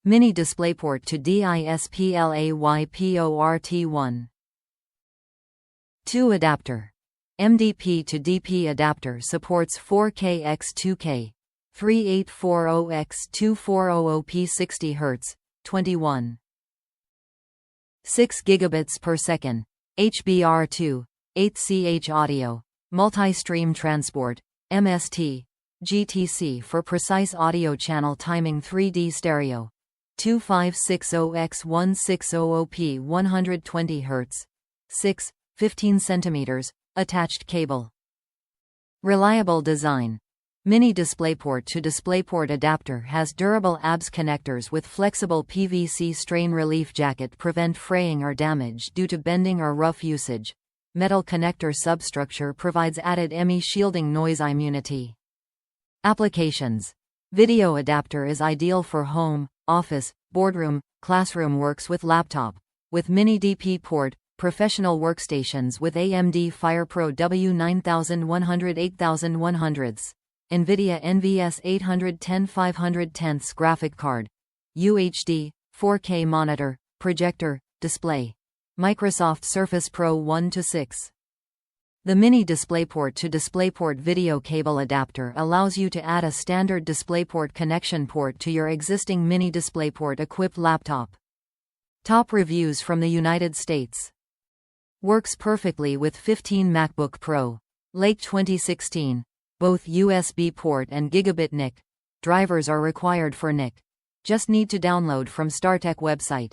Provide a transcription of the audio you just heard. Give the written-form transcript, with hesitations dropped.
Mini DisplayPort to DisplayPort 2 adapter. MDP to DP adapter supports 4K x 2K, 3840 x 2400p 60 Hz, 21. 6 gigabits per second, HBR2, 8ch audio, multi-stream transport, MST, GTC for precise audio channel timing 3D stereo, 2560 x 1600p 120 Hz, 6, 15 cm, attached cable. Reliable design. Mini DisplayPort to DisplayPort adapter has durable ABS connectors with flexible PVC strain relief jacket prevent fraying or damage due to bending or rough usage. Metal connector substructure provides added ME shielding noise immunity. Applications. Video adapter is ideal for home, office, boardroom, classroom. Works with laptop. With mini DP port, professional workstations with AMD FirePro W9100 8100s. NVIDIA NVS 810 510 graphic card. UHD, 4K monitor, projector, display. Microsoft Surface Pro 1-6. The Mini DisplayPort to DisplayPort video cable adapter allows you to add a standard DisplayPort connection port to your existing Mini DisplayPort equipped laptop. Top reviews from the United States. Works perfectly with 15 MacBook Pro. Late 2016. Both USB port and gigabit NIC. Drivers are required for NIC. Just need to download from StarTech website.